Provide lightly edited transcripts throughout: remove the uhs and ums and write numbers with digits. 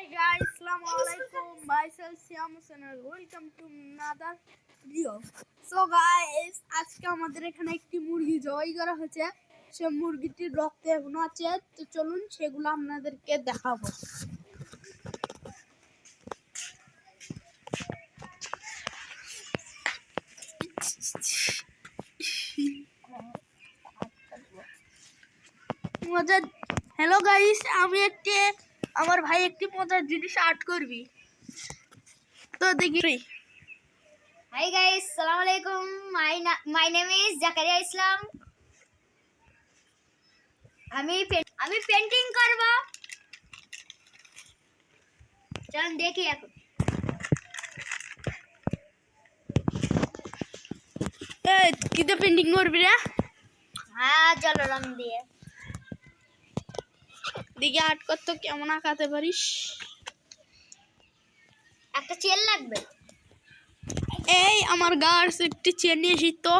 guys, Assalamualaikum. Myself Siam Hussain. Welcome to another video. So guys, আজকে আমাদের এখানে একটি মুরগি জবাই করা হয়েছে। সে মুরগিটির রক্ত এখনো আছে, তো চলুন সেগুলো আপনাদেরকে দেখাবো। হ্যালো গাইস, আমার ভাই একটি মজার জিনিস আর্ট করবি, তো দেখি। Hi guys, Assalamualaikum. My name is Zakaria Islam. আমি পেন্টিং করব। চলুন দেখি এখন। এই কিতে পেন্টিং করবি রে? হ্যাঁ, চলো রং দিয়ে। দেখি আর্ট করতে কেমন আঁকাতে পারিস। একটা চেন লাগবে। এই আমার গাছ একটি চেন নিয়ে এসি তো।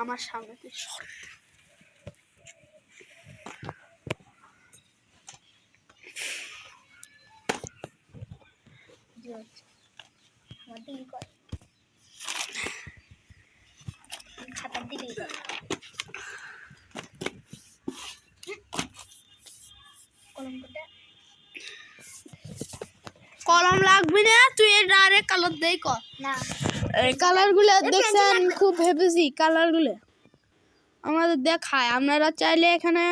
আমার সামনে খাতা দিলেই কলম লাগবে না, তুই ডাইরেক্ট কালার দেই কর না। এই কালারগুলো দেখছেন, খুব হেভি কালারগুলো আমাদের দেখায়। আপনারা চাইলে এখানে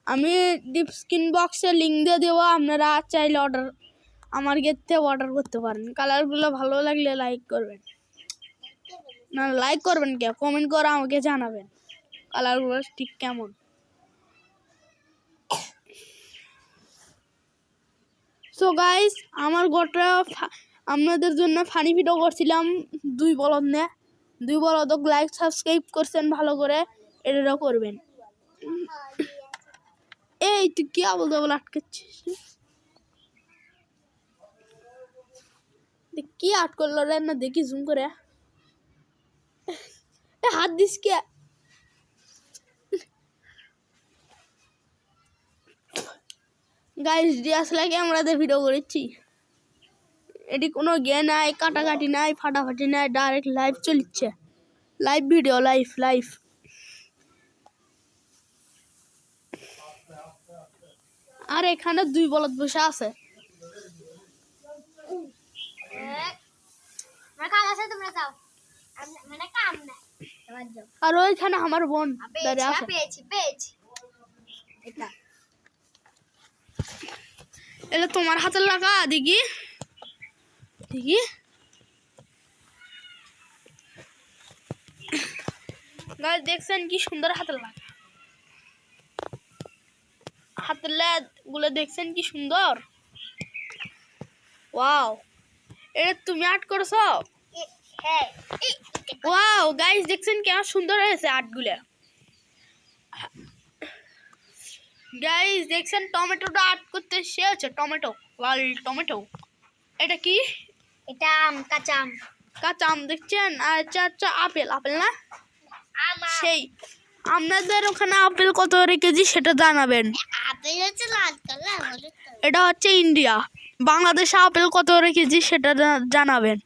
আমি ডিসক্রিপশন বক্সে লিংক দিয়ে দেবো, আপনারা চাইলে আমার গেটে অর্ডার করতে পারেন। কালারগুলো ভালো লাগলে লাইক করবেন, না লাইক করবেন কে, কমেন্ট করে আমাকে জানাবেন কালারগুলো ঠিক কেমন। সো গাইস, আমার গোটা আপনাদের জন্য ফানি ভিডিও করছিলাম। দুই বলদ লাইক সাবস্ক্রাইব করছেন, ভালো করে এটাও করবেন। এই তুই কি আবল তাবল আটকাচ্ছিস? কি আট করলো রে না, দেখি জুম করে। হাত দিস কে? গাইস, ডিএসএলআর ক্যামেরাতে ভিডিও করেছি। এটি কোনো গে নাই, কাটাকাটি নাই, ফাটাফাটি নাই, ডাইরেক্ট লাইভ চলছে। Live video, live. আর এখানে দুই বলদ বসে আছে। আর ওইখানে আমার বোন দাঁড়িয়ে আছে। এটা তোমার হাতের লাগা, দেখি গাইস, দেখছেন কি সুন্দর হাতের লাগা, হাতের গুলো দেখছেন কি সুন্দর। ওয়াও, এটা তুমি আর্ট করছো? ওয়াও গাইস, দেখছেন কেমন সুন্দর হয়েছে আর্টগুলো। গাইস দেখছেন, টমেটোটা আর্ট করতে সে হচ্ছে টমেটো, লাল টমেটো। এটা কি? এটা আম, কাঁচা আম দেখছেন। আচ্ছা আপেল না? সেই আপনাদের ওখানে আপেল কত করে কেজি সেটা জানাবেন। আপেল হচ্ছে লাল কালার। এটা হচ্ছে ইন্ডিয়া। বাংলাদেশে আপেল কত করে কেজি সেটা জানাবেন।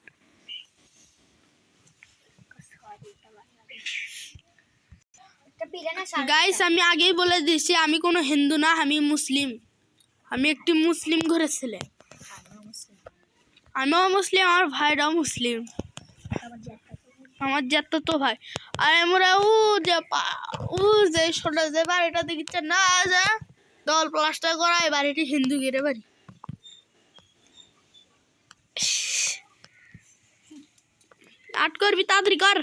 গাইস, আমি আগেই বলে দিচ্ছি, আমি কোনো হিন্দু না, আমি মুসলিম। আমি একটি মুসলিম ঘরের ছেলে। আমিও মুসলিম, আমার ভাইরাও মুসলিম, আমার জ্যাঠা তো ভাই। আর আমরা যে ছোটা যে বাড়িটা দেখছেন না, যে দল প্লাস্টার করা, এই বাড়িটি হিন্দু গিরে বাড়ি। আট করবি, তাড়াতাড়ি কর।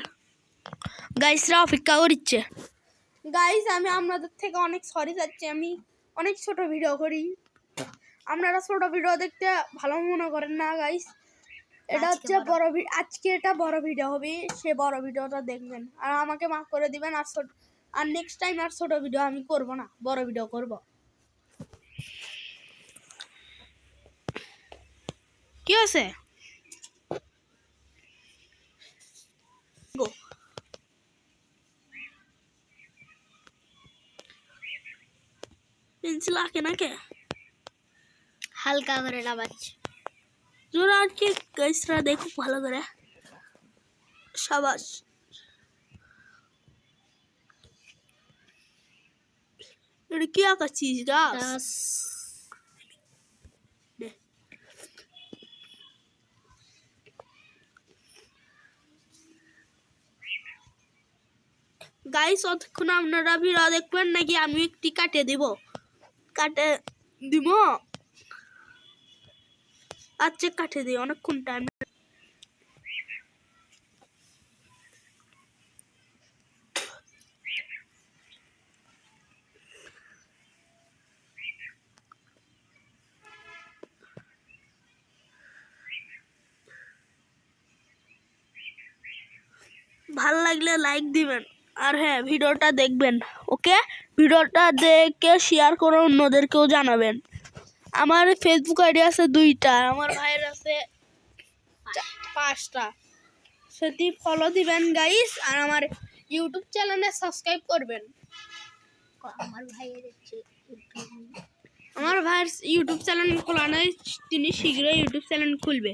গাইসরা অপেক্ষা করছে। গাইস, আমি আপনাদের থেকে অনেক সরি চাচ্ছি, আমি অনেক ছোট ভিডিও করি। আপনারা ছোট ভিডিও দেখতে ভালো মনে করেন না গাইস। এটা হচ্ছে বড় ভিডিও, আজকে এটা বড় ভিডিও হবে, সে বড় ভিডিওটা দেখবেন আর আমাকে মাফ করে দিবেন। আর নেক্সট টাইম আর ছোট ভিডিও আমি করব না, বড় ভিডিও করব। কি হয়েছে? পেন্সিল আঁকে নাকে হালকা করে লাগাচ্ছি। জোরে আঁকে গাইসরা, দেখো ভালো করে। সাবাস। এটা কি আঁকাচ্ছিস গাছ? গাইস অতক্ষণ আপনারা ভিডিও দেখবেন নাকি আমি একটি কাটে দিব? আচ্ছা কাটে দিই, অনেকক্ষণ টাইম। ভালো লাগলে লাইক দিবেন, আর হ্যাঁ ভিডিওটা দেখবেন। ওকে, ভিডিওটা দেখে শেয়ার করে অন্যদেরকেও জানাবেন। আমার ফেসবুক আইডি আছে 2টা, আমার ভাইয়ের আছে 5টা। সেটি ফলো দিবেন গাইস, আর আমার ইউটিউব চ্যানেলে সাবস্ক্রাইব করবেন। আমার ভাইয়ের আমার ভাইয়ের ইউটিউব চ্যানেল খোলা নাই, তিনি শীঘ্রই ইউটিউব চ্যানেল খুলবে।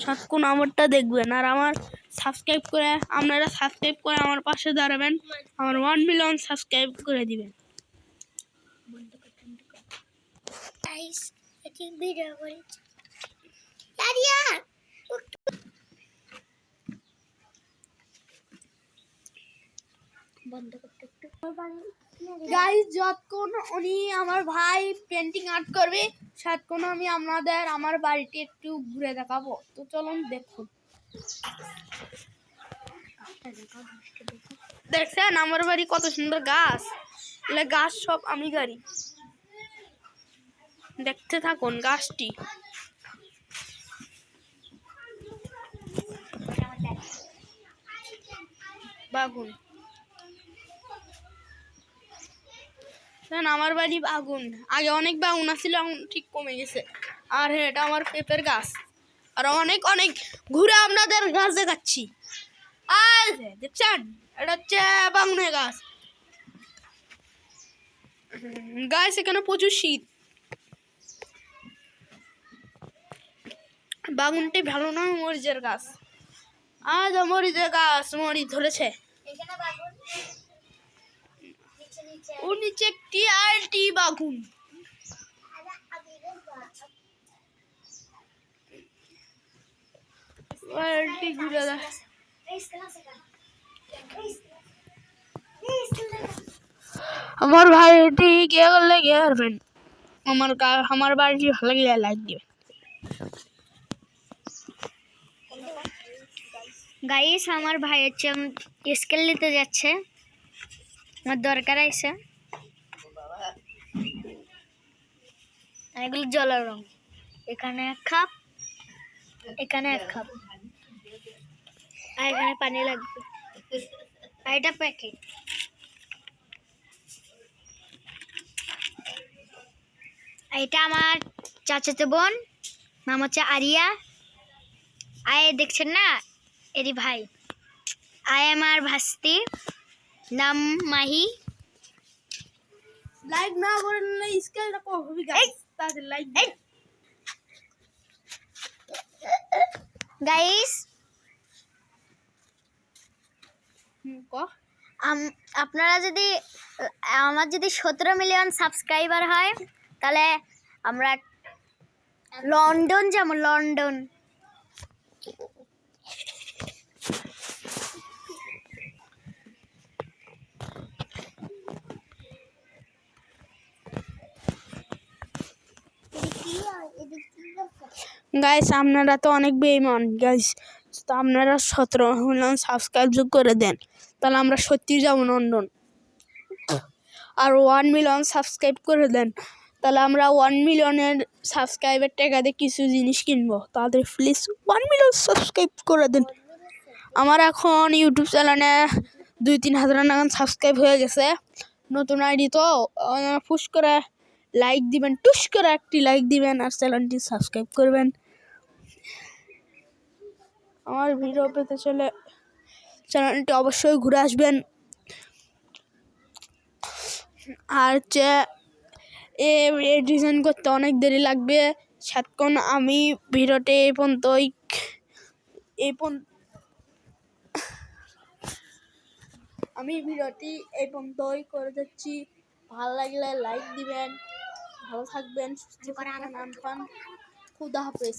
সাতক্ষণ আমারটা দেখবেন, আর আমার সাবস্ক্রাইব করে, আপনারা সাবস্ক্রাইব করে আমার পাশে দাঁড়াবেন। আমার 1 মিলিয়ন সাবস্ক্রাইব করে দিবেন। গাইস এটি ভিডিও করেছি। দাঁড়িয়া বন্ধ করতে একটু। গাইস যতক্ষণ উনি আমার ভাই পেন্টিং আর্ট করবে, সাতক্ষণ আমি আপনাদের আমার বাড়িটি একটু ঘুরে দেখাবো। তো চলুন দেখুন। দেখছেন আমার বাড়ি কত সুন্দর গাছ, এগুলো গাছ সব আমি গাড়ি। দেখতে থাকুন গাছটি। বাগুন, আমার বাড়ি বাগুন। আগে অনেক বাগুন আছিল, এখন ঠিক কমে গেছে। আর এটা আমার পেঁপের গাছ, আর অনেক অনেক ঘুরে আপনাদের গাছ দেখাচ্ছি। আর দেখছেন এটা হচ্ছে বাগুনের গাছ। গাছ এখানে প্রচুর শীত। বাগুনটি ভালো না, মরিচের গাছ। আজ মরিচের গাছ মরিচ ধরেছে। এখানে বাগুন, নিচে নিচে ও নিচে একটি আরেকটি বাগুন। আরেকটি ঘুরে দেখ। আমার ভাই এটি কে করলে কে পারবেন। আমার বাড়িটি ভালো লাগলে লাইক দিবেন। গাইস আমার ভাই হচ্ছে স্কেল নিতে যাচ্ছে, আমার দরকার আছে। এগুলো জলের রং, এখানে 1 কাপ, এখানে 1 কাপ, আর এখানে পানি লাগবে। আর এটা প্যাকেট। এটা আমার চাচাতো বোন, নাম হচ্ছে আরিয়া। আয় দেখছেন না, এরি ভাই। আয় আমার ভাস্তি, নাম মাহি। লাইক না করেন না স্কেলটা কো হবে গাইস, তাদের লাইক দিন। গাইস কো আপনারা যদি আমার যদি 17 মিলিয়ন সাবস্ক্রাইবার হয়, তাহলে আমরা লন্ডন যাব। লন্ডন গাইস আপনারা তো অনেক বেঈমান গাইস। তো আপনারা 17 মিলিয়ন সাবস্ক্রাইব যোগ করে দেন, তাহলে আমরা সত্যি যাব লন্ডন। আর 1 মিলিয়ন সাবস্ক্রাইব করে দেন, তাহলে আমরা 1 মিলিয়নের সাবস্ক্রাইবের টাকা দিয়ে কিছু জিনিস কিনবো। তাদের প্লিজ 1 মিলিয়ন সাবস্ক্রাইব করে দেন। আমার এখন ইউটিউব চ্যানেলে 2-3 হাজার নাগান সাবস্ক্রাইব হয়ে গেছে। নতুন আইডি তো পুশ করে লাইক দিবেন, টুস করে একটি লাইক দিবেন, আর চ্যানেলটি সাবস্ক্রাইব করবেন। আমার ভিডিও পেতে চলে চ্যানেলটি অবশ্যই ঘুরে আসবেন। আর এ ডিজাইন করতে অনেক দেরি লাগবে। সাতক্ষণ আমি ভিডিওতে আমি ভিডিওটি এই পর্যন্তই করে যাচ্ছি। ভালো লাগলে লাইক দিবেন। ভালো থাকবেন, সুস্থ থাকবেন। খুদা হাফেজ।